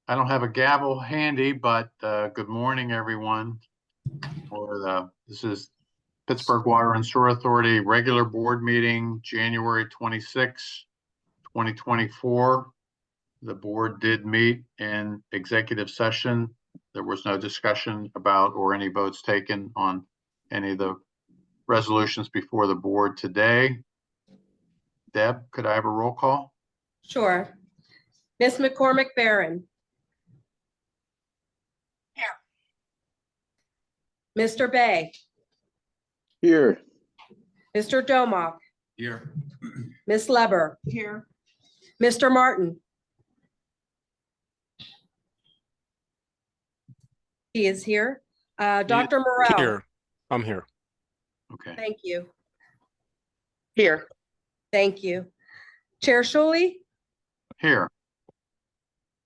I don't have a gavel handy, but good morning, everyone. This is Pittsburgh Water and Sewer Authority regular board meeting, January 26, 2024. The board did meet in executive session. There was no discussion about or any votes taken on any of the resolutions before the board today. Deb, could I have a roll call? Sure. Ms. McCormick Barron. Here. Mr. Bay. Here. Mr. Domock. Here. Ms. Leber. Here. Mr. Martin. He is here. Dr. Morrell. Here. I'm here. Okay. Thank you. Here. Thank you. Chair Schuley Here.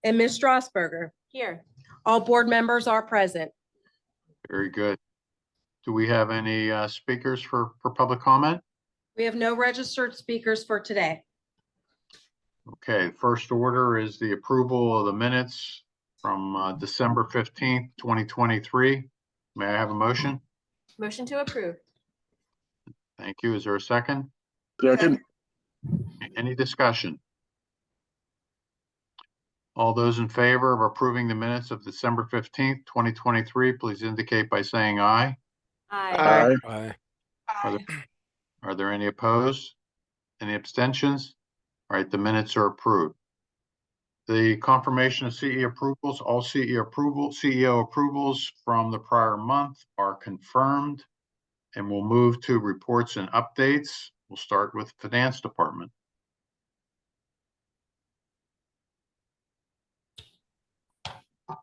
and Ms. Strasburger. Here. All board members are present. Very good. Do we have any speakers for public comment? We have no registered speakers for today. Okay, first order is the approval of the minutes from December 15th, 2023. May I have a motion? Motion to approve. Thank you. Is there a second? Second. Any discussion? All those in favor of approving the minutes of December 15th, 2023, please indicate by saying aye. Aye. Aye. Are there any opposed? Any abstentions? All right, the minutes are approved. The confirmation of CEO approvals, all CEO approvals from the prior month are confirmed. And we'll move to reports and updates. We'll start with Finance Department.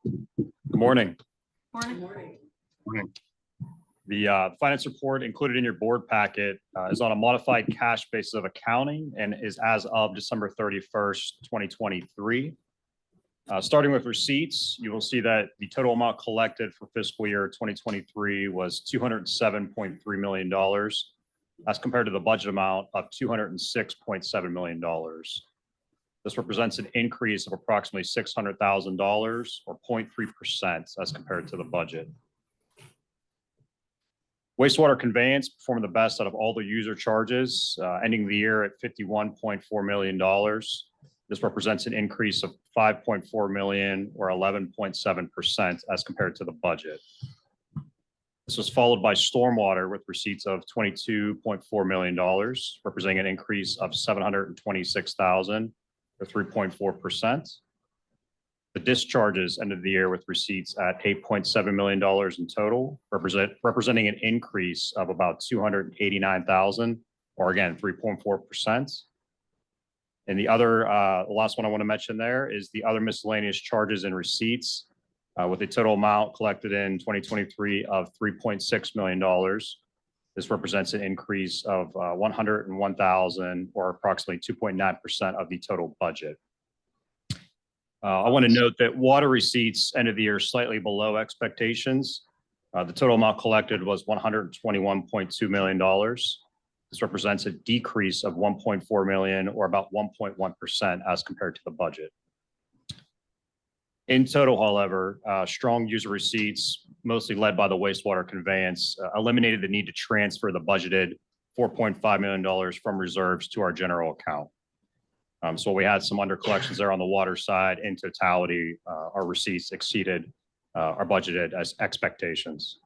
Good morning. Morning. Morning. The finance report included in your board packet is on a modified cash basis of accounting and is as of December 31st, 2023. Starting with receipts, you will see that the total amount collected for fiscal year 2023 was $207.3 million as compared to the budget amount of $206.7 million. This represents an increase of approximately $600,000 or 0.3% as compared to the budget. Wastewater conveyance performed the best out of all the user charges, ending the year at $51.4 million. This represents an increase of $5.4 million or 11.7% as compared to the budget. This was followed by stormwater with receipts of $22.4 million, representing an increase of $726,000 or 3.4%. The discharges ended the year with receipts at $8.7 million in total, representing an increase of about $289,000, or again, 3.4%. And the last one I want to mention there is the other miscellaneous charges and receipts with a total amount collected in 2023 of $3.6 million. This represents an increase of $101,000 or approximately 2.9% of the total budget. I want to note that water receipts ended the year slightly below expectations. The total amount collected was $121.2 million. This represents a decrease of $1.4 million or about 1.1% as compared to the budget. In total, however, strong user receipts, mostly led by the wastewater conveyance, eliminated the need to transfer the budgeted $4.5 million from reserves to our general account. So we had some under collections there on the water side. In totality, our receipts exceeded our budgeted as expectations.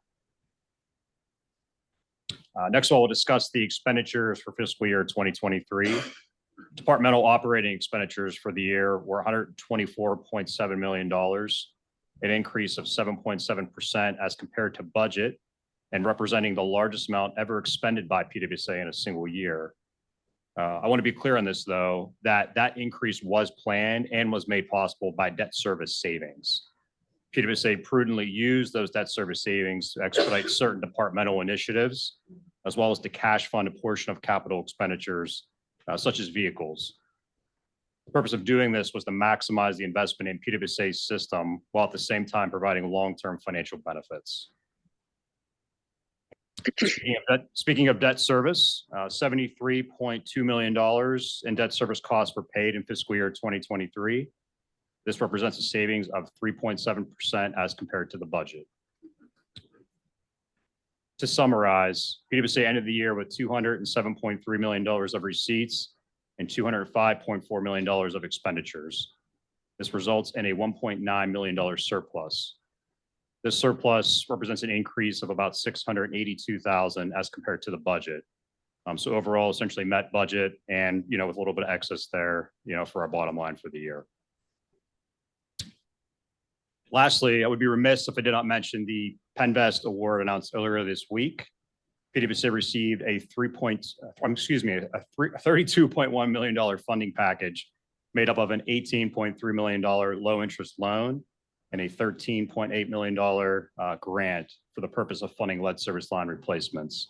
Next, we'll discuss the expenditures for fiscal year 2023. Departmental operating expenditures for the year were $124.7 million, an increase of 7.7% as compared to budget, and representing the largest amount ever expended by PWSA in a single year. I want to be clear on this, though, that increase was planned and was made possible by debt service savings. PWSA prudently used those debt service savings to expedite certain departmental initiatives, as well as to cash fund a portion of capital expenditures, such as vehicles. The purpose of doing this was to maximize the investment in PWSA's system, while at the same time providing long-term financial benefits. Speaking of debt service, $73.2 million in debt service costs were paid in fiscal year 2023. This represents a savings of 3.7% as compared to the budget. To summarize, PWSA ended the year with $207.3 million of receipts and $205.4 million of expenditures. This results in a $1.9 million surplus. This surplus represents an increase of about $682,000 as compared to the budget. So overall, essentially met budget and, with a little bit of excess there, for our bottom line for the year. Lastly, I would be remiss if I did not mention the PennVest Award announced earlier this week. PWSA received a $32.1 million funding package made up of an $18.3 million low interest loan and a $13.8 million grant for the purpose of funding lead service line replacements.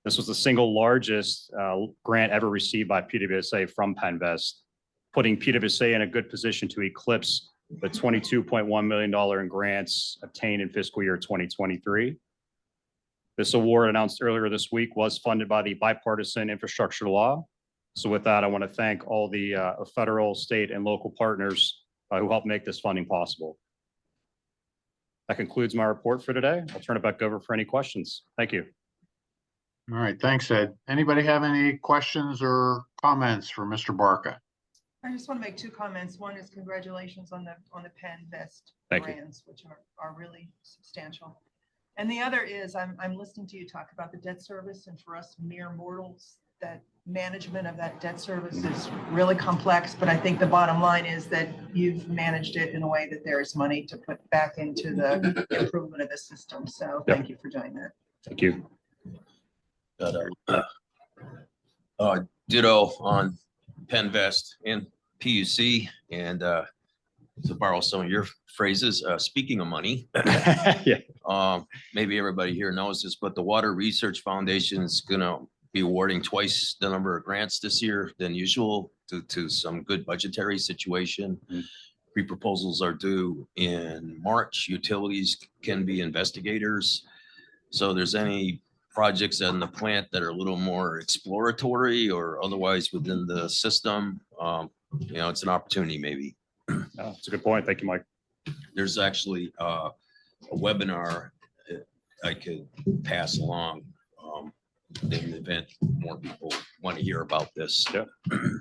This was the single largest grant ever received by PWSA from PennVest, putting PWSA in a good position to eclipse the $22.1 million in grants obtained in fiscal year 2023. This award announced earlier this week was funded by the bipartisan infrastructure law. So with that, I want to thank all the federal, state, and local partners who helped make this funding possible. That concludes my report for today. I'll turn it back over for any questions. Thank you. All right, thanks, Ed. Anybody have any questions or comments for Mr. Barca? I just want to make two comments. One is congratulations on the PennVest Thank you. grants, which are really substantial. And the other is I'm listening to you talk about the debt service, and for us mere mortals, that management of that debt service is really complex. But I think the bottom line is that you've managed it in a way that there is money to put back into the improvement of the system. So thank you for doing that. Thank you. Ditto on PennVest and PUC, and to borrow some of your phrases, speaking of money, Yeah. maybe everybody here knows this, but the Water Research Foundation is going to be awarding twice the number of grants this year than usual due to some good budgetary situation. Pre-proposals are due in March. Utilities can be investigators. So there's any projects on the plant that are a little more exploratory or otherwise within the system, it's an opportunity maybe. That's a good point. Thank you, Mike. There's actually a webinar I could pass along in the event more people want to hear about this. Yeah.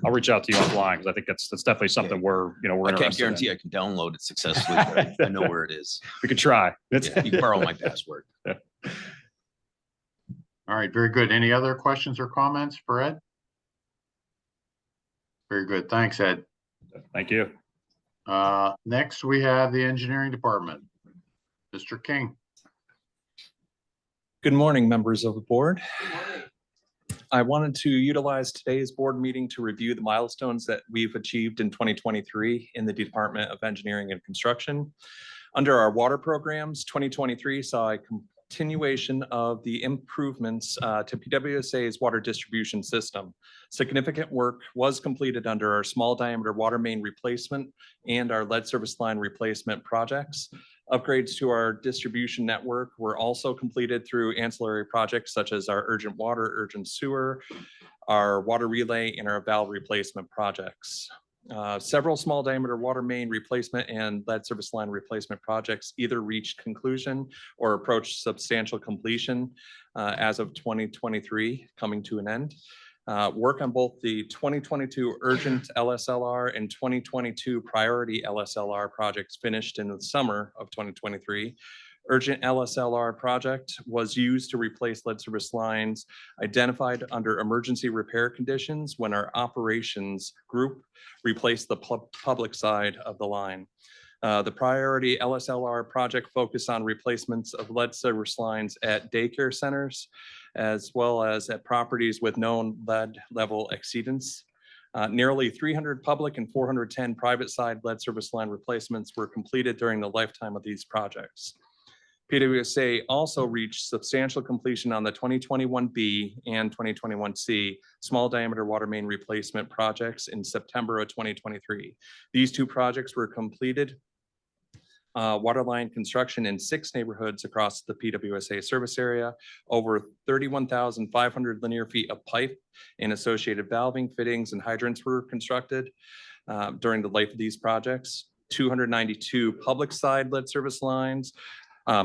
I'll reach out to you offline because I think that's definitely something we're I can't interested guarantee in. I can download it successfully, but I know where it is. We could try. Yeah, you can borrow my password. All right, very good. Any other questions or comments for Ed? Very good. Thanks, Ed. Thank you. Next, we have the engineering department. Mr. King. Good morning, members of the board. I wanted to utilize today's board meeting to review the milestones that we've achieved in 2023 in the Department of Engineering and Construction. Under our water programs, 2023 saw a continuation of the improvements to PWSA's water distribution system. Significant work was completed under our small diameter water main replacement and our lead service line replacement projects. Upgrades to our distribution network were also completed through ancillary projects such as our urgent water, urgent sewer, our water relay, and our valve replacement projects. Several small diameter water main replacement and lead service line replacement projects either reached conclusion or approached substantial completion as of 2023, coming to an end. Work on both the 2022 urgent LSLR and 2022 priority LSLR projects finished in the summer of 2023. Urgent LSLR project was used to replace lead service lines identified under emergency repair conditions when our operations group replaced the public side of the line. The priority LSLR project focused on replacements of lead service lines at daycare centers, as well as at properties with known lead level exceedance. Nearly 300 public and 410 private side lead service line replacements were completed during the lifetime of these projects. PWSA also reached substantial completion on the 2021B and 2021C small diameter water main replacement projects in September of 2023. These two projects were completed water line construction in 6 neighborhoods across the PWSA service area. Over 31,500 linear feet of pipe and associated valving, fittings, and hydrants were constructed during the life of these projects. 292 public side lead service lines.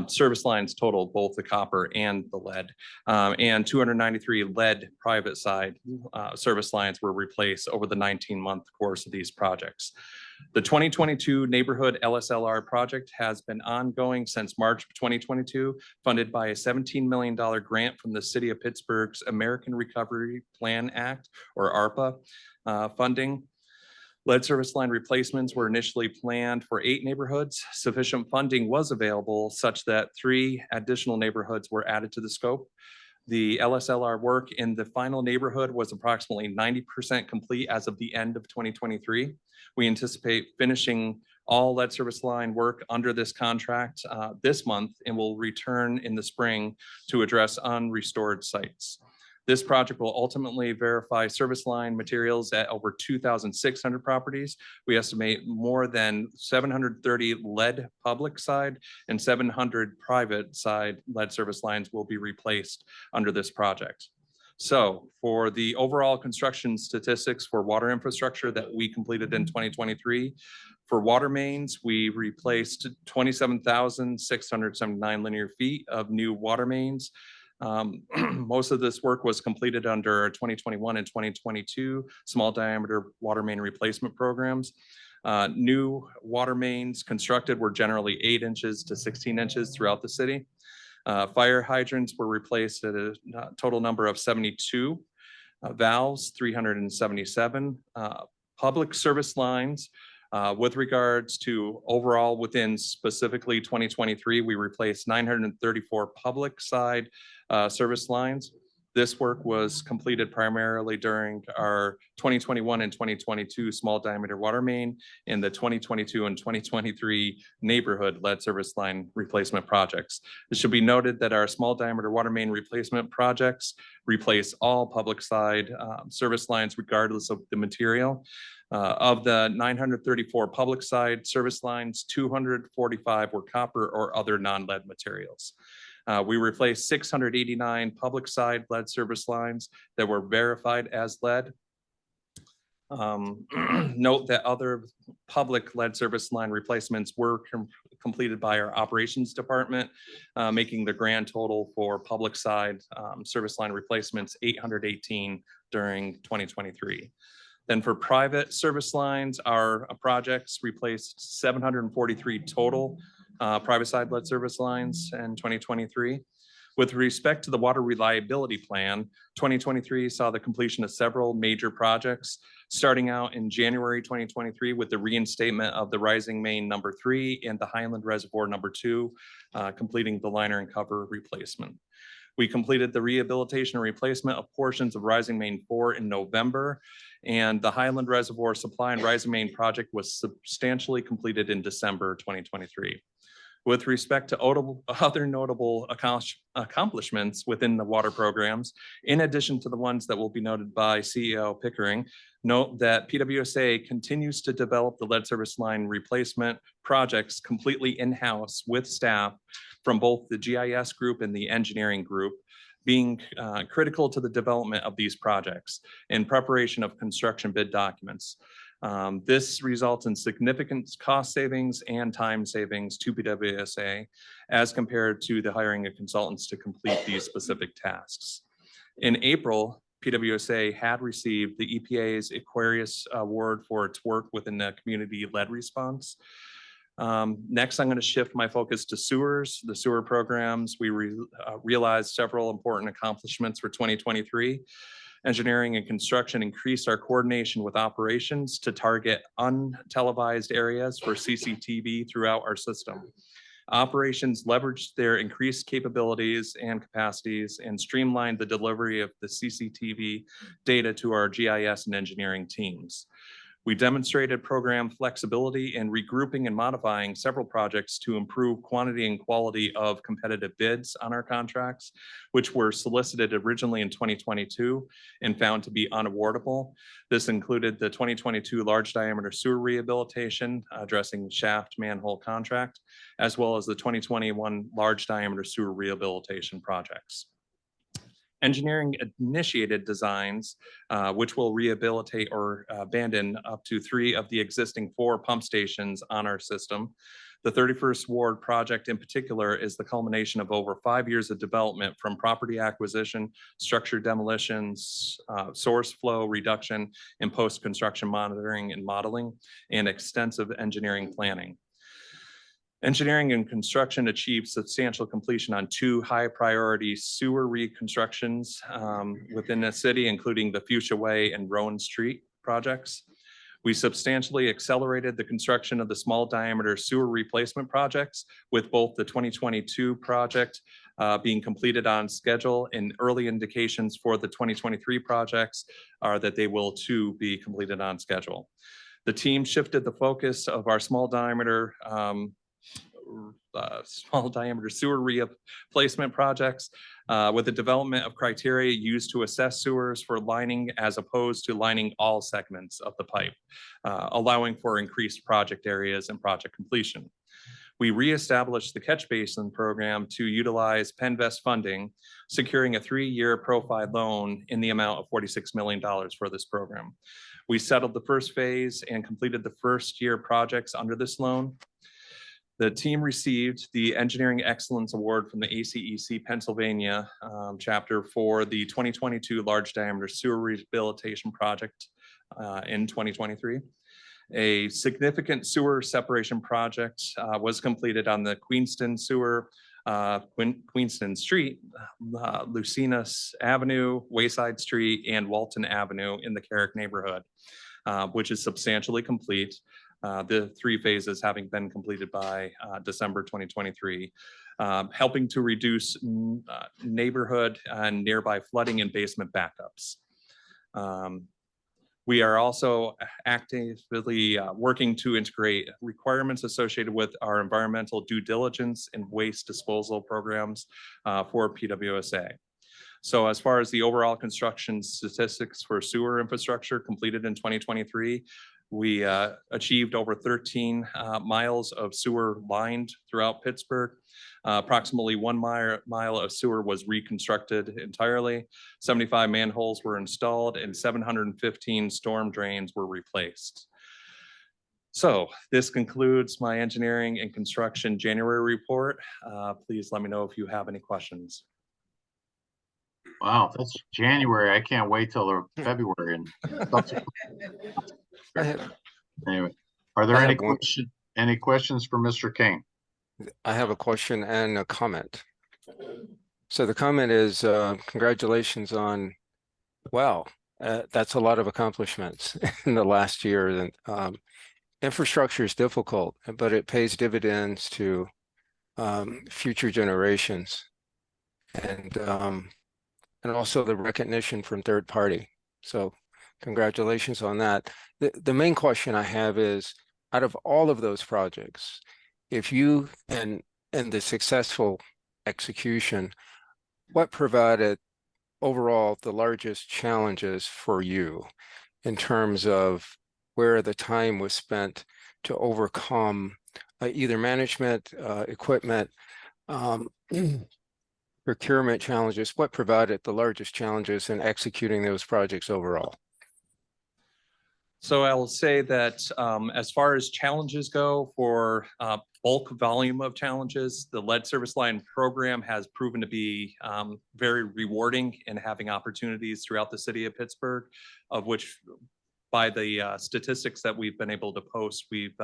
Service lines total, both the copper and the lead, and 293 lead private side service lines were replaced over the 19-month course of these projects. The 2022 neighborhood LSLR project has been ongoing since March of 2022, funded by a $17 million grant from the City of Pittsburgh's American Recovery Plan Act, or ARPA funding. Lead service line replacements were initially planned for 8 neighborhoods. Sufficient funding was available such that 3 additional neighborhoods were added to the scope. The LSLR work in the final neighborhood was approximately 90% complete as of the end of 2023. We anticipate finishing all lead service line work under this contract this month and will return in the spring to address unrestored sites. This project will ultimately verify service line materials at over 2,600 properties. We estimate more than 730 lead public side and 700 private side lead service lines will be replaced under this project. So for the overall construction statistics for water infrastructure that we completed in 2023, for water mains, we replaced 27,679 linear feet of new water mains. Most of this work was completed under 2021 and 2022 small diameter water main replacement programs. New water mains constructed were generally 8 inches to 16 inches throughout the city. Fire hydrants were replaced at a total number of 72, valves 377, public service lines. With regards to overall within specifically 2023, we replaced 934 public side service lines. This work was completed primarily during our 2021 and 2022 small diameter water main and the 2022 and 2023 neighborhood lead service line replacement projects. It should be noted that our small diameter water main replacement projects replace all public side service lines regardless of the material. Of the 934 public side service lines, 245 were copper or other non-lead materials. We replaced 689 public side lead service lines that were verified as lead. Note that other public lead service line replacements were completed by our operations department, making the grand total for public side service line replacements 818 during 2023. Then for private service lines, our projects replaced 743 total private side lead service lines in 2023. With respect to the water reliability plan, 2023 saw the completion of several major projects, starting out in January 2023 with the reinstatement of the Rising Main number 3 and the Highland Reservoir number 2, completing the liner and cover replacement. We completed the rehabilitation and replacement of portions of Rising Main 4 in November, and the Highland Reservoir Supply and Rising Main project was substantially completed in December 2023. With respect to other notable accomplishments within the water programs, in addition to the ones that will be noted by CEO Pickering, note that PWSA continues to develop the lead service line replacement projects completely in-house with staff from both the GIS group and the engineering group, being critical to the development of these projects in preparation of construction bid documents. This results in significant cost savings and time savings to PWSA as compared to the hiring of consultants to complete these specific tasks. In April, PWSA had received the EPA's Aquarius Award for its work within the community lead response. Next, I'm going to shift my focus to sewers, the sewer programs. We realized several important accomplishments for 2023. Engineering and construction increased our coordination with operations to target untelevised areas for CCTV throughout our system. Operations leveraged their increased capabilities and capacities and streamlined the delivery of the CCTV data to our GIS and engineering teams. We demonstrated program flexibility in regrouping and modifying several projects to improve quantity and quality of competitive bids on our contracts, which were solicited originally in 2022 and found to be unawardable. This included the 2022 large diameter sewer rehabilitation addressing shaft manhole contract, as well as the 2021 large diameter sewer rehabilitation projects. engineering initiated designs, which will rehabilitate or abandon up to 3 of the existing 4 pump stations on our system. The 31st Ward project in particular is the culmination of over 5 years of development, from property acquisition, structure demolitions, source flow reduction, and post-construction monitoring and modeling, and extensive engineering planning. Engineering and construction achieved substantial completion on 2 high-priority sewer reconstructions within the city, including the Fuchsia Way and Rowan Street projects. We substantially accelerated the construction of the small diameter sewer replacement projects, with both the 2022 project being completed on schedule, and early indications for the 2023 projects are that they will too be completed on schedule. The team shifted the focus of our small diameter sewer replacement projects with the development of criteria used to assess sewers for lining, as opposed to lining all segments of the pipe, allowing for increased project areas and project completion. We reestablished the catch basin program to utilize Penvest funding, securing a 3-year profile loan in the amount of $46 million for this program. We settled the first phase and completed the first year projects under this loan. The team received the Engineering Excellence Award from the ACEC Pennsylvania chapter for the 2022 large diameter sewer rehabilitation project in 2023. A significant sewer separation project was completed on the Queenston Sewer, Queenston Street, Lucinus Avenue, Wayside Street, and Walton Avenue in the Carrick neighborhood, which is substantially complete. The 3 phases having been completed by December 2023, helping to reduce neighborhood and nearby flooding and basement backups. We are also actively working to integrate requirements associated with our environmental due diligence and waste disposal programs for PWSA. So as far as the overall construction statistics for sewer infrastructure completed in 2023, we achieved over 13 miles of sewer lined throughout Pittsburgh. Approximately 1 mile of sewer was reconstructed entirely. 75 manholes were installed and 715 storm drains were replaced. So this concludes my engineering and construction January report. Please let me know if you have any questions. Wow, that's January. I can't wait till February and subsequent. Anyway, are there any questions for Mr. King? I have a question and a comment. So the comment is, congratulations on, wow, that's a lot of accomplishments in the last year. And infrastructure is difficult, but it pays dividends to future generations, and also the recognition from third party. So congratulations on that. The main question I have is, out of all of those projects, if you and the successful execution, what provided overall the largest challenges for you in terms of where the time was spent to overcome either management, equipment, procurement challenges? What provided the largest challenges in executing those projects overall? So I will say that as far as challenges go, for bulk volume of challenges, the lead service line program has proven to be very rewarding in having opportunities throughout the city of Pittsburgh, of which, by the statistics that we've been able to post, we've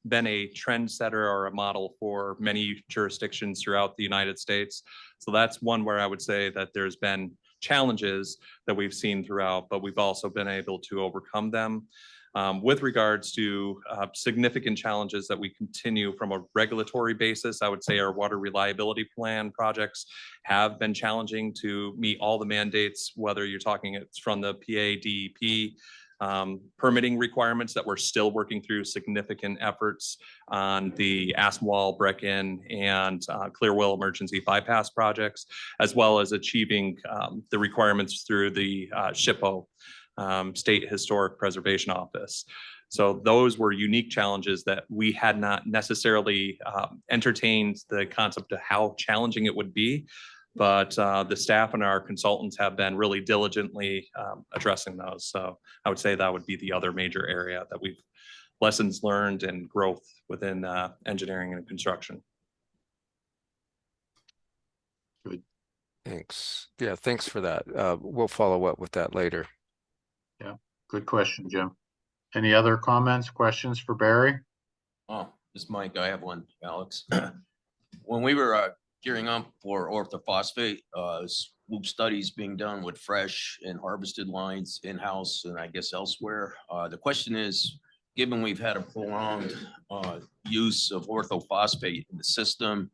been a trendsetter or a model for many jurisdictions throughout the United States. So that's one where I would say that there's been challenges that we've seen throughout, but we've also been able to overcome them. With regards to significant challenges that we continue from a regulatory basis, I would say our water reliability plan projects have been challenging to meet all the mandates, whether you're talking it's from the PA, DEP, permitting requirements that we're still working through significant efforts on the Aspenwall, Brecken, and Clearwell emergency bypass projects, as well as achieving the requirements through the SHPO, State Historic Preservation Office. So those were unique challenges that we had not necessarily entertained the concept of how challenging it would be. but the staff and our consultants have been really diligently addressing those. So I would say that would be the other major area that we've lessons learned and growth within engineering and construction. Thanks. Yeah, thanks for that. We'll follow up with that later. Good question, Jim. Any other comments, questions for Barry? Oh, this Mike, I have one, Alex. When we were gearing up for orthophosphate, loop studies being done with fresh and harvested lines in-house and I guess elsewhere. The question is, given we've had a prolonged use of orthophosphate in the system,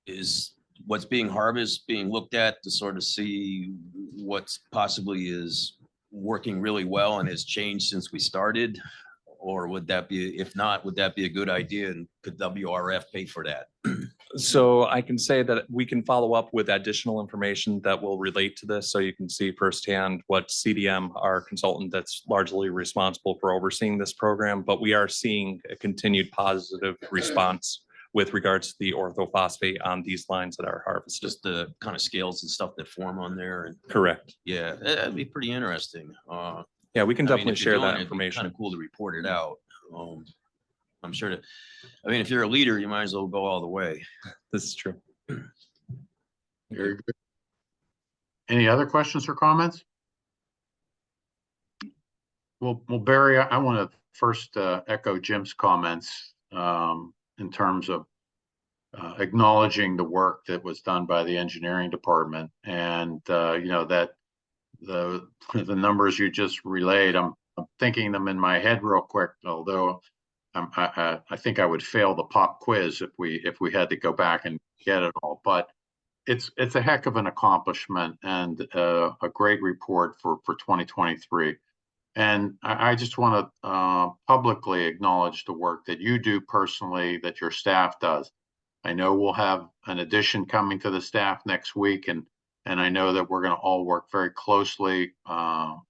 is what's being harvested being looked at to sort of see what's possibly is working really well and has changed since we started? Or would that be, if not, would that be a good idea? And could WRF pay for that? So I can say that we can follow up with additional information that will relate to this. So you can see firsthand what CDM, our consultant that's largely responsible for overseeing this program, but we are seeing a continued positive response with regards to the orthophosphate on these lines that are harvested. Just the kind of scales and stuff that form on there. And Correct. yeah, that'd be pretty interesting. Yeah, we can I mean, definitely if you're share doing that it, it'd be kind information. of cool to report it out. I'm sure that, I mean, if you're a leader, you might as well go all the way. This is true. Very good. Any other questions or comments? Well, Barry, I want to first echo Jim's comments in terms of acknowledging the work that was done by the engineering department, and you know, that the numbers you just relayed, I'm thinking them in my head real quick, although I think I would fail the pop quiz if we had to go back and get it all. But it's a heck of an accomplishment and a great report for 2023. And I just want to publicly acknowledge the work that you do personally, that your staff does. I know we'll have an addition coming to the staff next week, and I know that we're going to all work very closely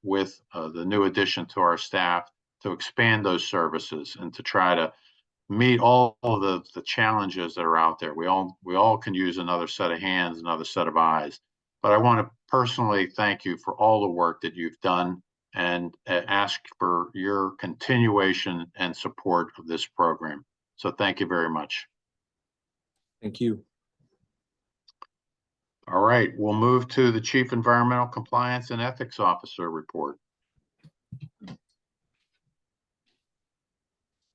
with the new addition to our staff to expand those services and to try to meet all of the challenges that are out there. We all can use another set of hands, another set of eyes. But I want to personally thank you for all the work that you've done and ask for your continuation and support of this program. So thank you very much. Thank you. All right, we'll move to the Chief Environmental Compliance and Ethics Officer report.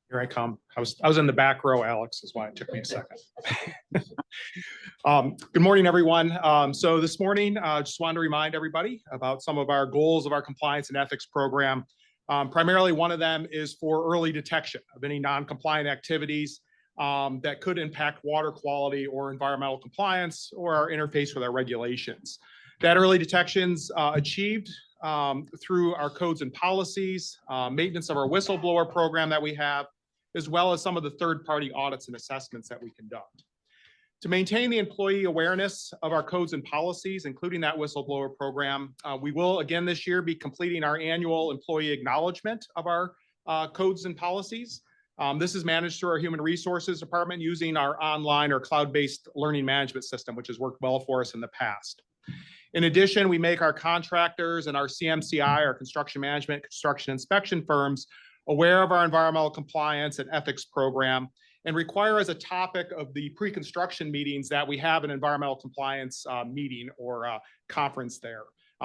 Here I come. I was in the back row, Alex, is why it took me a second. Good morning, everyone. So this morning, just wanted to remind everybody about some of our goals of our compliance and ethics program. Primarily, one of them is for early detection of any non-compliant activities that could impact water quality or environmental compliance or our interface with our regulations. That early detection's achieved through our codes and policies, maintenance of our whistleblower program that we have, as well as some of the third-party audits and assessments that we conduct. To maintain the employee awareness of our codes and policies, including that whistleblower program, we will again this year be completing our annual employee acknowledgement of our codes and policies. This is managed through our Human Resources Department using our online or cloud-based learning management system, which has worked well for us in the past. In addition, we make our contractors and our CMCI, our construction management, construction inspection firms, aware of our environmental compliance and ethics program, and require as a topic of the pre-construction meetings that we have an environmental compliance meeting or conference there.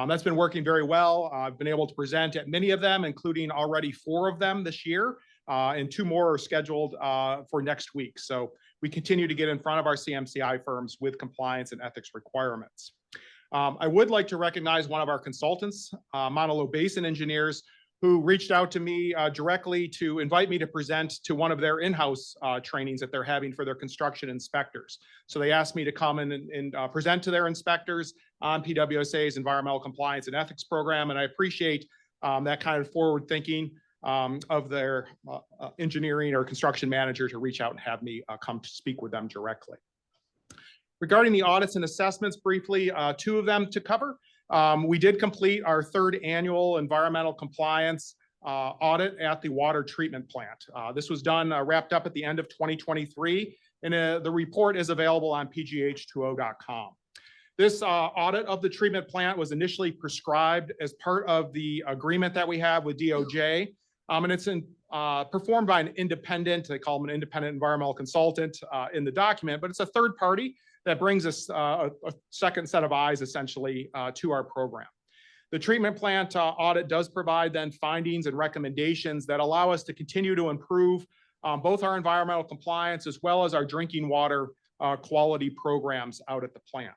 That's been working very well. I've been able to present at many of them, including already 4 of them this year, and 2 more are scheduled for next week. So we continue to get in front of our CMCI firms with compliance and ethics requirements. I would like to recognize one of our consultants, Mauna Loa Basin Engineers, who reached out to me directly to invite me to present to one of their in-house trainings that they're having for their construction inspectors. So they asked me to come in and present to their inspectors on PWSA's environmental compliance and ethics program. And I appreciate that kind of forward thinking of their engineering or construction manager to reach out and have me come to speak with them directly. Regarding the audits and assessments, briefly, 2 of them to cover. We did complete our 3rd annual environmental compliance audit at the water treatment plant. This was done, wrapped up at the end of 2023. And the report is available on pgh2o.com. This audit of the treatment plant was initially prescribed as part of the agreement that we have with DOJ. And it's performed by an independent, they call them an independent environmental consultant in the document, but it's a third party that brings us a second set of eyes essentially to our program. The treatment plant audit does provide then findings and recommendations that allow us to continue to improve both our environmental compliance as well as our drinking water quality programs out at the plant.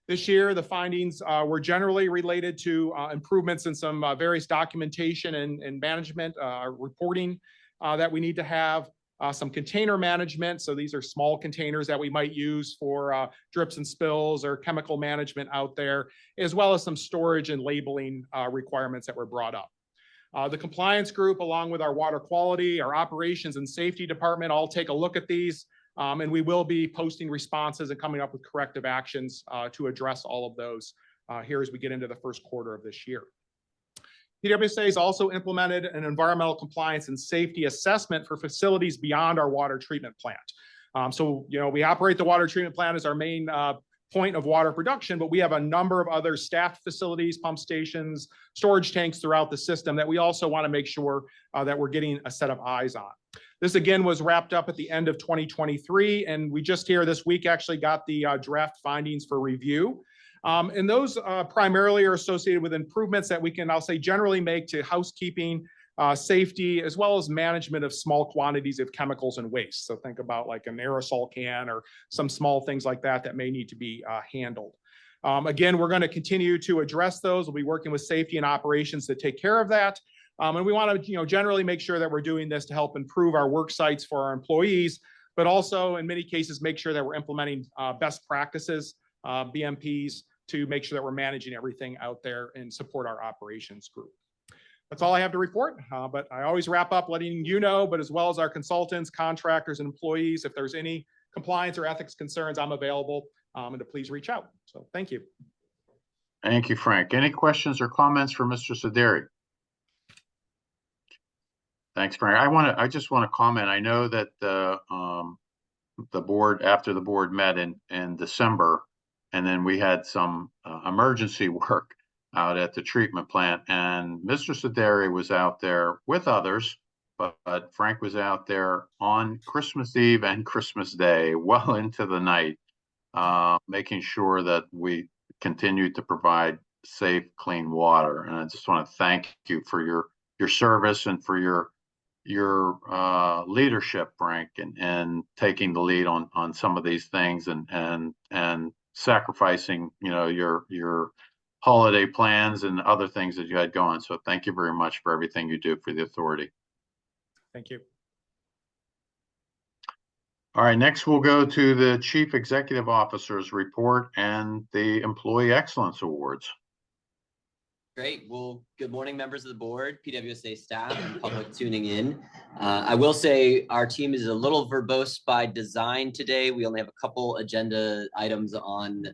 This year, the findings were generally related to improvements in some various documentation and management reporting that we need to have, some container management. So these are small containers that we might use for drips and spills or chemical management out there, as well as some storage and labeling requirements that were brought up. The compliance group, along with our water quality, our operations and safety department, all take a look at these. And we will be posting responses and coming up with corrective actions to address all of those here as we get into the first quarter of this year. PWSA has also implemented an environmental compliance and safety assessment for facilities beyond our water treatment plant. So, you know, we operate the water treatment plant as our main point of water production, but we have a number of other staffed facilities, pump stations, storage tanks throughout the system that we also want to make sure that we're getting a set of eyes on. This again was wrapped up at the end of 2023, and we just here this week actually got the draft findings for review. And those primarily are associated with improvements that we can, I'll say, generally make to housekeeping, safety, as well as management of small quantities of chemicals and waste. So think about like an aerosol can or some small things like that that may need to be handled. Again, we're going to continue to address those. We'll be working with safety and operations to take care of that. And we want to, you know, generally make sure that we're doing this to help improve our work sites for our employees, but also in many cases, make sure that we're implementing best practices, BMPs, to make sure that we're managing everything out there and support our operations group. That's all I have to report, but I always wrap up letting you know, but as well as our consultants, contractors, and employees, if there's any compliance or ethics concerns, I'm available, and to please reach out. So thank you. Thank you, Frank. Any questions or comments for Mr. Sideri? Thanks, Frank. I just want to comment. I know that the board, after the board met in December, and then we had some emergency work out at the treatment plant, and Mr. Sideri was out there with others, but Frank was out there on Christmas Eve and Christmas Day, well into the night, making sure that we continued to provide safe, clean water. And I just want to thank you for your service and for your leadership, Frank, and taking the lead on some of these things and sacrificing, you know, your holiday plans and other things that you had going. So thank you very much for everything you do for the authority. Thank you. All right, next we'll go to the Chief Executive Officer's report and the Employee Excellence Awards. Great. Well, good morning, members of the board, PWSA staff, and public tuning in. I will say our team is a little verbose by design today. We only have a couple agenda items on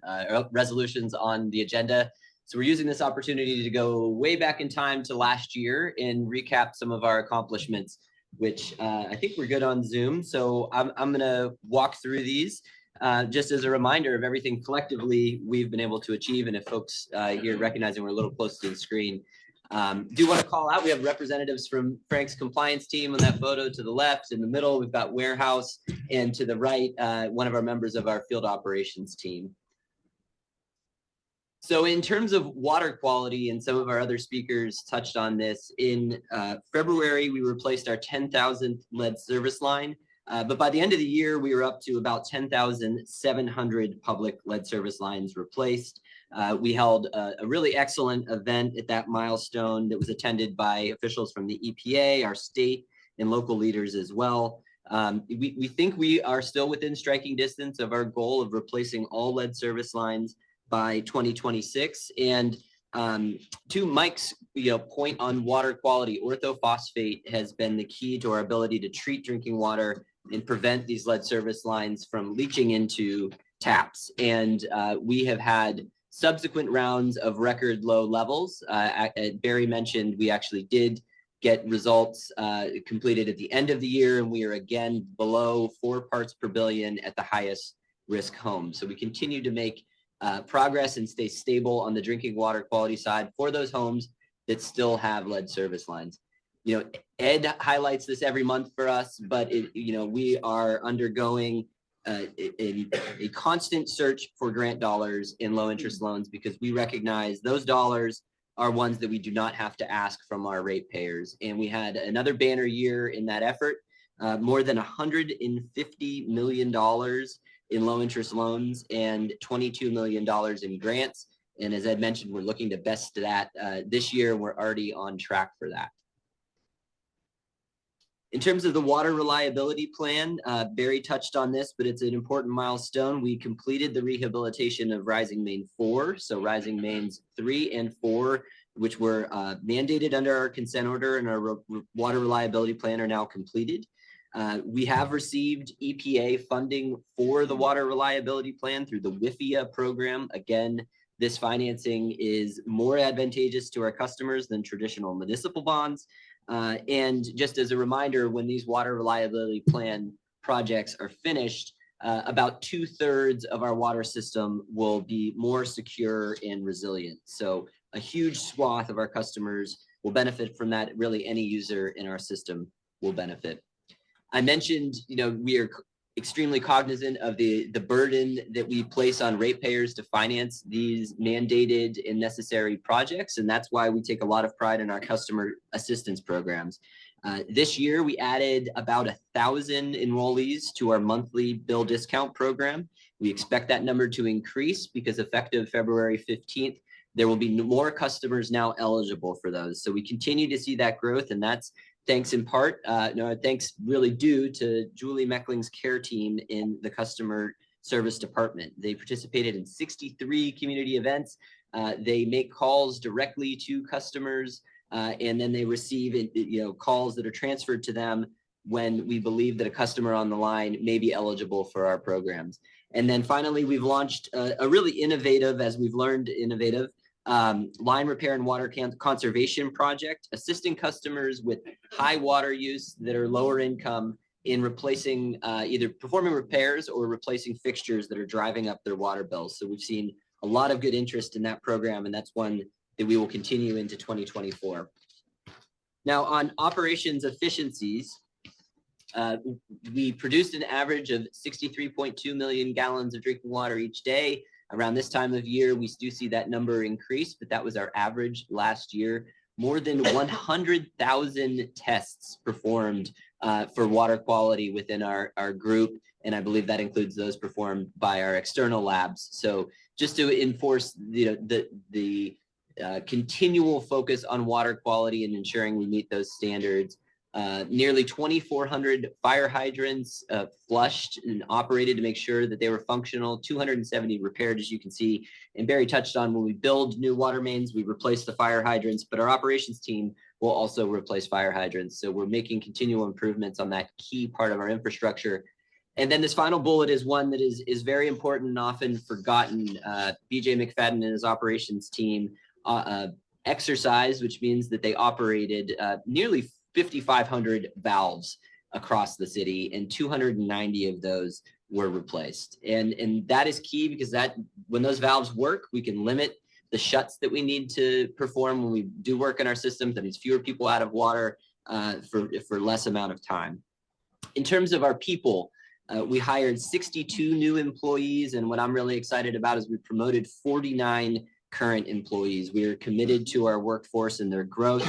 resolutions on the agenda. So we're using this opportunity to go way back in time to last year and recap some of our accomplishments, which I think we're good on Zoom. So I'm going to walk through these. Just as a reminder of everything collectively we've been able to achieve. And if folks here recognizing we're a little close to the screen, do want to call out, we have representatives from Frank's compliance team on that photo. To the left, in the middle, we've got warehouse, and to the right, one of our members of our field operations team. So in terms of water quality, and some of our other speakers touched on this, in February, we replaced our 10,000th lead service line. But by the end of the year, we were up to about 10,700 public lead service lines replaced. We held a really excellent event at that milestone that was attended by officials from the EPA, our state and local leaders as well. We think we are still within striking distance of our goal of replacing all lead service lines by 2026. And to Mike's point on water quality, orthophosphate has been the key to our ability to treat drinking water and prevent these lead service lines from leaching into taps. And we have had subsequent rounds of record low levels. Barry mentioned we actually did get results completed at the end of the year, and we are again below 4 parts per billion at the highest risk home. So we continue to make progress and stay stable on the drinking water quality side for those homes that still have lead service lines. You know, Ed highlights this every month for us, but we are undergoing a constant search for grant dollars in low interest loans, because we recognize those dollars are ones that we do not have to ask from our ratepayers. And we had another banner year in that effort, more than $150 million in low interest loans and $22 million in grants. And as Ed mentioned, we're looking to best that this year. We're already on track for that. In terms of the water reliability plan, Barry touched on this, but it's an important milestone. We completed the rehabilitation of Rising Main 4. So Rising Mains 3 and 4, which were mandated under our consent order and our water reliability plan, are now completed. We have received EPA funding for the water reliability plan through the WIFIA program. Again, this financing is more advantageous to our customers than traditional municipal bonds. And just as a reminder, when these water reliability plan projects are finished, about 2/3 of our water system will be more secure and resilient. So a huge swath of our customers will benefit from that. Really, any user in our system will benefit. I mentioned, we are extremely cognizant of the burden that we place on ratepayers to finance these mandated and necessary projects. And that's why we take a lot of pride in our customer assistance programs. This year, we added about 1,000 enrollees to our monthly bill discount program. We expect that number to increase because effective February 15th, there will be more customers now eligible for those. So we continue to see that growth, and that's thanks in part, thanks really due to Julie Meckling's care team in the customer service department. They participated in 63 community events. They make calls directly to customers, and then they receive calls that are transferred to them when we believe that a customer on the line may be eligible for our programs. And then finally, we've launched a really innovative, as we've learned innovative, line repair and water conservation project, assisting customers with high water use that are lower income in replacing either performing repairs or replacing fixtures that are driving up their water bills. So we've seen a lot of good interest in that program, and that's one that we will continue into 2024. Now, on operations efficiencies, we produced an average of 63.2 million gallons of drinking water each day. Around this time of year, we do see that number increase, but that was our average last year. More than 100,000 tests performed for water quality within our group, and I believe that includes those performed by our external labs. So just to enforce the continual focus on water quality and ensuring we meet those standards, nearly 2,400 fire hydrants flushed and operated to make sure that they were functional, 270 repaired, as you can see. And Barry touched on, when we build new water mains, we replace the fire hydrants, but our operations team will also replace fire hydrants. So we're making continual improvements on that key part of our infrastructure. And then this final bullet is one that is very important and often forgotten. BJ McFadden and his operations team exercised, which means that they operated nearly 5,500 valves across the city, and 290 of those were replaced. And that is key, because when those valves work, we can limit the shuts that we need to perform when we do work in our system. That means fewer people out of water for less amount of time. In terms of our people, we hired 62 new employees, and what I'm really excited about is we promoted 49 current employees. We are committed to our workforce and their growth.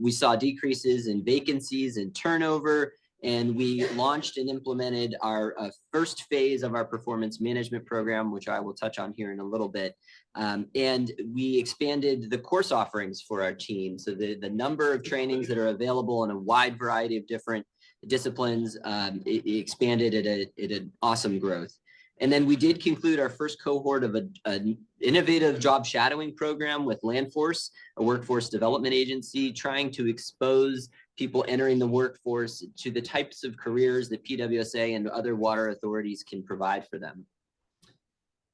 We saw decreases in vacancies and turnover, and we launched and implemented our first phase of our performance management program, which I will touch on here in a little bit. And we expanded the course offerings for our team. So the number of trainings that are available in a wide variety of different disciplines, it expanded at an awesome growth. And then we did conclude our first cohort of an innovative job shadowing program with Landforce, a workforce development agency, trying to expose people entering the workforce to the types of careers that PWSA and other water authorities can provide for them.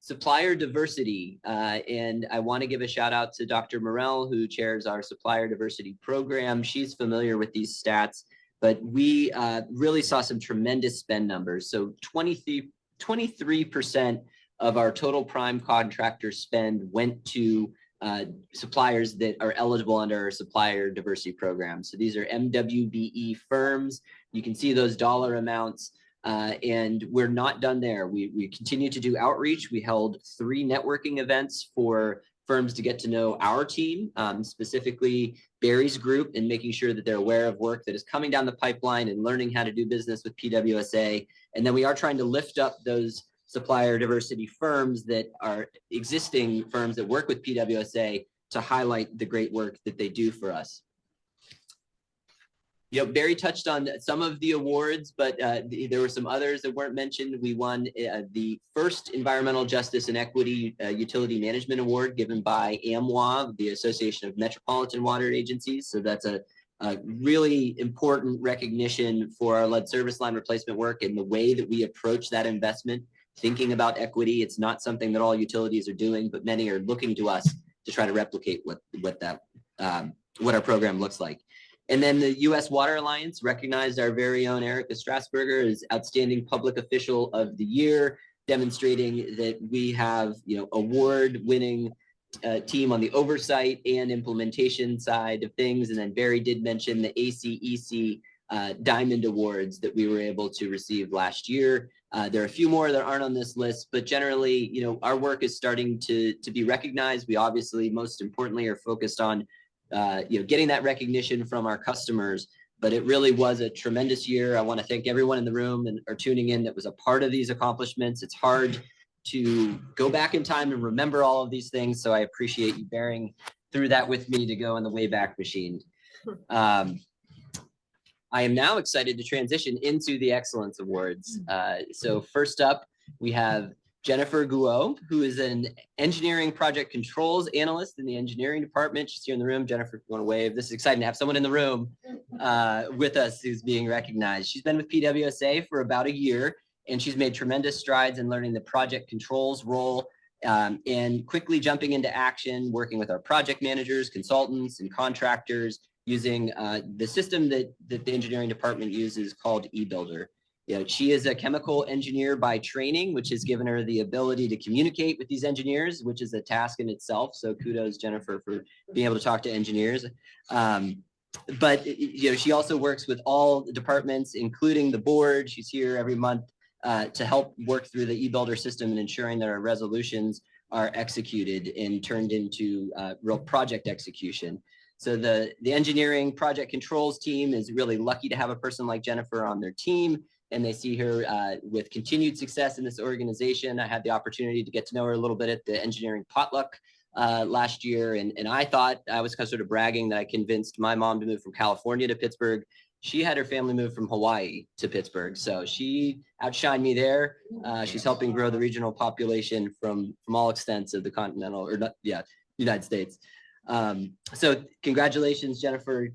supplier diversity. And I want to give a shout out to Dr. Morell, who chairs our supplier diversity program. She's familiar with these stats, but we really saw some tremendous spend numbers. So 23% of our total prime contractor spend went to suppliers that are eligible under our supplier diversity program. So these are MWBE firms. You can see those dollar amounts. And we're not done there. We continue to do outreach. We held 3 networking events for firms to get to know our team, specifically Barry's group, and making sure that they're aware of work that is coming down the pipeline and learning how to do business with PWSA. And then we are trying to lift up those supplier diversity firms that are existing firms that work with PWSA to highlight the great work that they do for us. You know, Barry touched on some of the awards, but there were some others that weren't mentioned. We won the first Environmental Justice and Equity Utility Management Award given by AMWA, the Association of Metropolitan Water Agencies. So that's a really important recognition for our lead service line replacement work and the way that we approach that investment, thinking about equity. It's not something that all utilities are doing, but many are looking to us to try to replicate what our program looks like. And then the U.S. Water Alliance recognized our very own Erica Strasburger as Outstanding Public Official of the Year, demonstrating that we have, you know, award-winning team on the oversight and implementation side of things. And then Barry did mention the ACEC Diamond Awards that we were able to receive last year. There are a few more that aren't on this list, but generally, you know, our work is starting to be recognized. We obviously, most importantly, are focused on you know, getting that recognition from our customers, but it really was a tremendous year. I want to thank everyone in the room and are tuning in that was a part of these accomplishments. It's hard to go back in time and remember all of these things, so I appreciate you bearing through that with me to go in the Wayback Machine. I am now excited to transition into the Excellence Awards. So first up, we have Jennifer Guo, who is an engineering project controls analyst in the engineering department. She's here in the room. Jennifer, if you want to wave. This is exciting to have someone in the room with us who's being recognized. She's been with PWSA for about a year, and she's made tremendous strides in learning the project controls role and quickly jumping into action, working with our project managers, consultants, and contractors using the system that the engineering department uses called eBuilder. You know, she is a chemical engineer by training, which has given her the ability to communicate with these engineers, which is a task in itself. So kudos, Jennifer, for being able to talk to engineers. But you know, she also works with all the departments, including the board. She's here every month to help work through the eBuilder system and ensuring that our resolutions are executed and turned into real project execution. So the engineering project controls team is really lucky to have a person like Jennifer on their team, and they see her with continued success in this organization. I had the opportunity to get to know her a little bit at the engineering potluck last year, and I thought I was kind of sort of bragging that I convinced my mom to move from California to Pittsburgh. She had her family move from Hawaii to Pittsburgh, so she outshined me there. She's helping grow the regional population from all extents of the continental, or not, yeah, United States. So congratulations, Jennifer.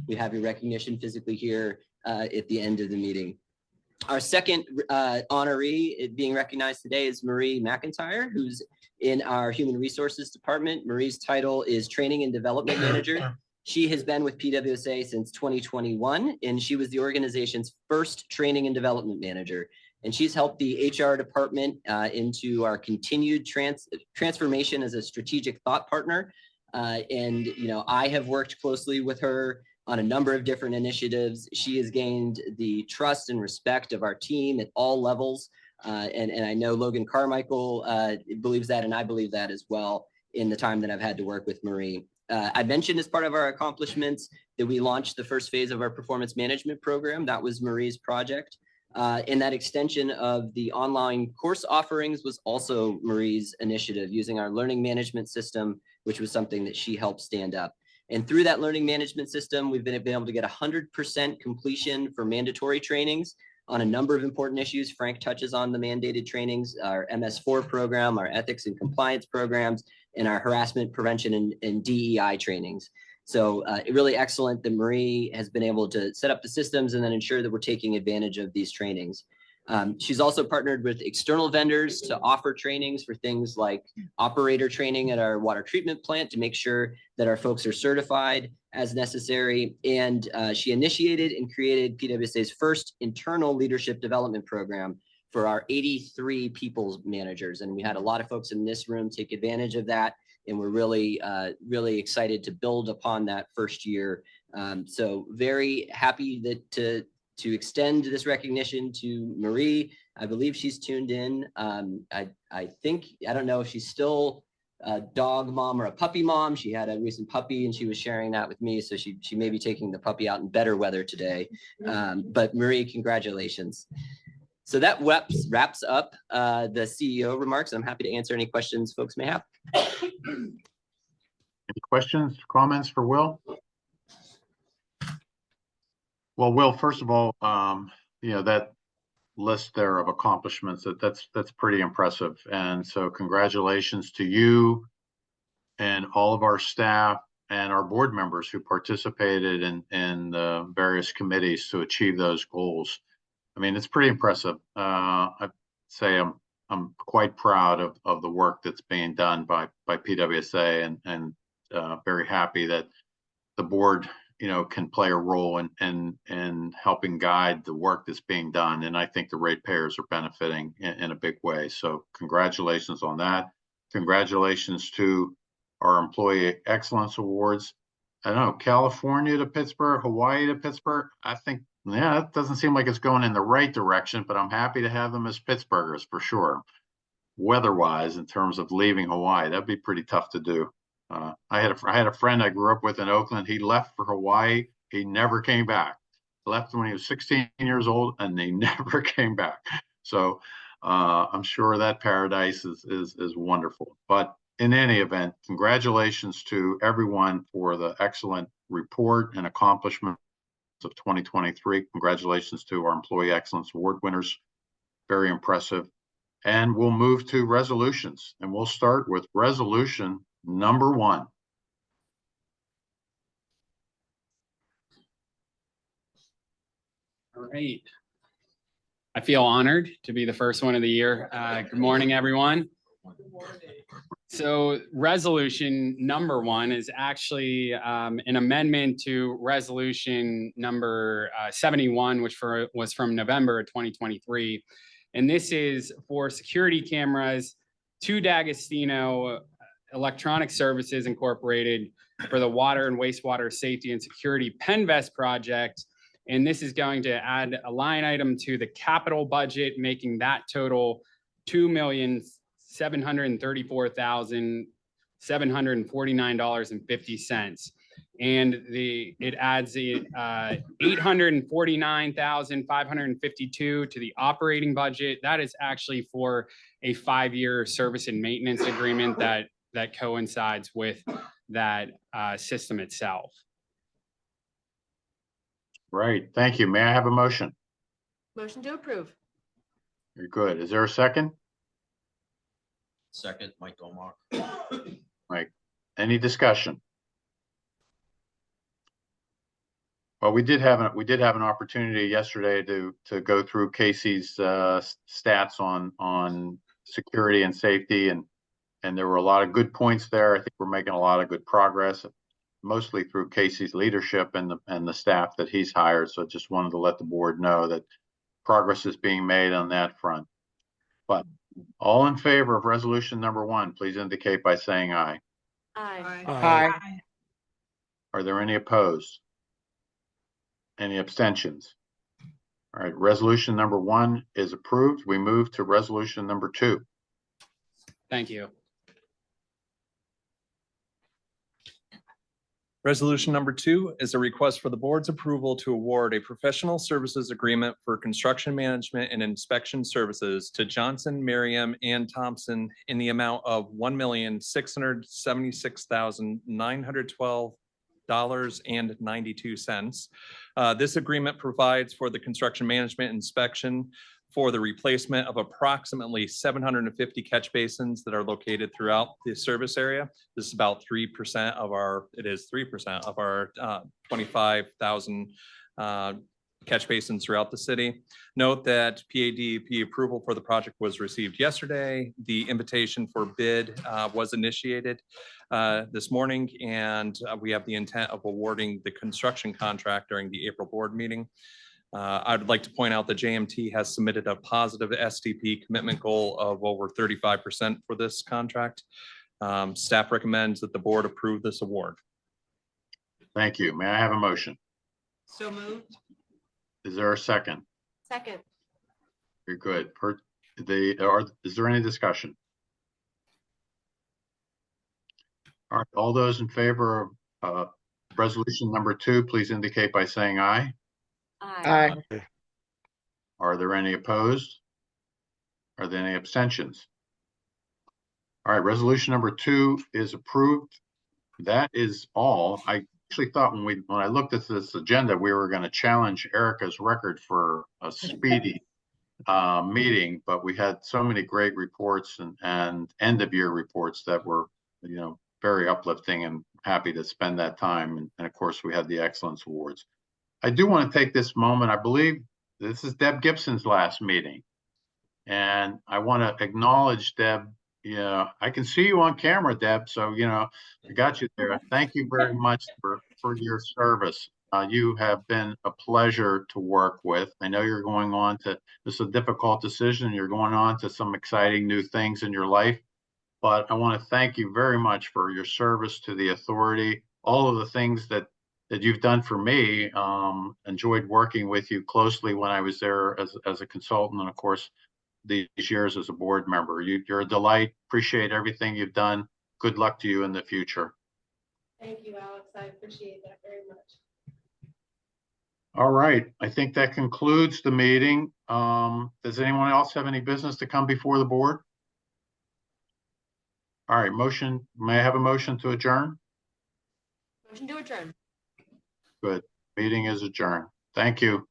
We have your recognition physically here at the end of the meeting. Our second honoree being recognized today is Marie McIntyre, who's in our Human Resources Department. Marie's title is Training and Development Manager. She has been with PWSA since 2021, and she was the organization's first Training and Development Manager. And she's helped the HR department into our continued transformation as a strategic thought partner. And, you know, I have worked closely with her on a number of different initiatives. She has gained the trust and respect of our team at all levels. And I know Logan Carmichael believes that, and I believe that as well in the time that I've had to work with Marie. I mentioned as part of our accomplishments that we launched the first phase of our performance management program. That was Marie's project. And that extension of the online course offerings was also Marie's initiative, using our learning management system, which was something that she helped stand up. And through that learning management system, we've been able to get 100% completion for mandatory trainings on a number of important issues. Frank touches on the mandated trainings, our MS4 program, our ethics and compliance programs, and our harassment prevention and DEI trainings. So really excellent that Marie has been able to set up the systems and then ensure that we're taking advantage of these trainings. She's also partnered with external vendors to offer trainings for things like operator training at our water treatment plant to make sure that our folks are certified as necessary. And she initiated and created PWSA's first internal leadership development program for our 83 people managers. And we had a lot of folks in this room take advantage of that. And we're really, really excited to build upon that first year. So very happy that to extend this recognition to Marie. I believe she's tuned in. I think, I don't know if she's still a dog mom or a puppy mom. She had a recent puppy and she was sharing that with me. So she may be taking the puppy out in better weather today. But Marie, congratulations. So that wraps up the CEO remarks. I'm happy to answer any questions folks may have. Any questions, comments for Will? Well, Will, first of all, that list there of accomplishments, that's pretty impressive. And so congratulations to you and all of our staff and our board members who participated in the various committees to achieve those goals. I mean, it's pretty impressive. I'd say I'm quite proud of the work that's being done by PWSA and very happy that the board can play a role in helping guide the work that's being done. And I think the ratepayers are benefiting in a big way. So congratulations on that. Congratulations to our Employee Excellence Awards. I don't know, California to Pittsburgh, Hawaii to Pittsburgh. I think, yeah, it doesn't seem like it's going in the right direction, but I'm happy to have them as Pittsburghers for sure. Weather-wise, in terms of leaving Hawaii, that'd be pretty tough to do. I had a friend I grew up with in Oakland. He left for Hawaii. He never came back. Left when he was 16 years old, and he never came back. So I'm sure that paradise is wonderful. But in any event, congratulations to everyone for the excellent report and accomplishments of 2023. Congratulations to our Employee Excellence Award winners. Very impressive. And we'll move to resolutions, and we'll start with resolution number 1. All right. I feel honored to be the first one of the year. Good morning, everyone. So resolution number 1 is actually an amendment to resolution number 71, which was from November of 2023. And this is for security cameras to D'Agostino Electronic Services Incorporated for the Water and Wastewater Safety and Security Penvest project. And this is going to add a line item to the capital budget, making that total $2,734,749.50. And it adds the $849,552 to the operating budget. That is actually for a 5-year service and maintenance agreement that coincides with that system itself. Right. Thank you. May I have a motion? Motion to approve. Very good. Is there a second? Second, Mike Omar. Mike, any discussion? Well, we did have an opportunity yesterday to go through Casey's stats on security and safety, and there were a lot of good points there. I think we're making a lot of good progress, mostly through Casey's leadership and the staff that he's hired. So just wanted to let the board know that progress is being made on that front. But all in favor of resolution number 1, please indicate by saying aye. Aye. Aye. Are there any opposed? Any abstentions? All right, resolution number 1 is approved. We move to resolution number 2. Thank you. Resolution number 2 is a request for the board's approval to award a professional services agreement for construction management and inspection services to Johnson, Merriam, and Thompson in the amount of $1,676,912.92. This agreement provides for the construction management inspection for the replacement of approximately 750 catch basins that are located throughout the service area. This is about 3% of our, 25,000 catch basins throughout the city. Note that PADP approval for the project was received yesterday. The invitation for bid was initiated this morning, and we have the intent of awarding the construction contract during the April board meeting. I'd like to point out that JMT has submitted a positive STP commitment goal of over 35% for this contract. Staff recommends that the board approve this award. Thank you. May I have a motion? So moved. Is there a second? Second. You're good. Is there any discussion? All right, all those in favor of resolution number 2, please indicate by saying aye. Aye. Are there any opposed? Are there any abstentions? All right, resolution number 2 is approved. That is all. I actually thought when I looked at this agenda, we were going to challenge Erica's record for a speedy meeting, but we had so many great reports and end of year reports that were, very uplifting, and happy to spend that time. And of course, we had the Excellence Awards. I do want to take this moment. I believe this is Deb Gibson's last meeting, and I want to acknowledge Deb. Yeah, I can see you on camera, Deb. So, I got you there. Thank you very much for your service. You have been a pleasure to work with. I know you're going on to, this is a difficult decision. You're going on to some exciting new things in your life. But I want to thank you very much for your service to the authority, all of the things that you've done for me. Enjoyed working with you closely when I was there as a consultant, and of course, these years as a board member. You're a delight. Appreciate everything you've done. Good luck to you in the future. Thank you, Alex. I appreciate that very much. All right. I think that concludes the meeting. Does anyone else have any business to come before the board? All right, may I have a motion to adjourn? Motion to adjourn. Good. Meeting is adjourned. Thank you.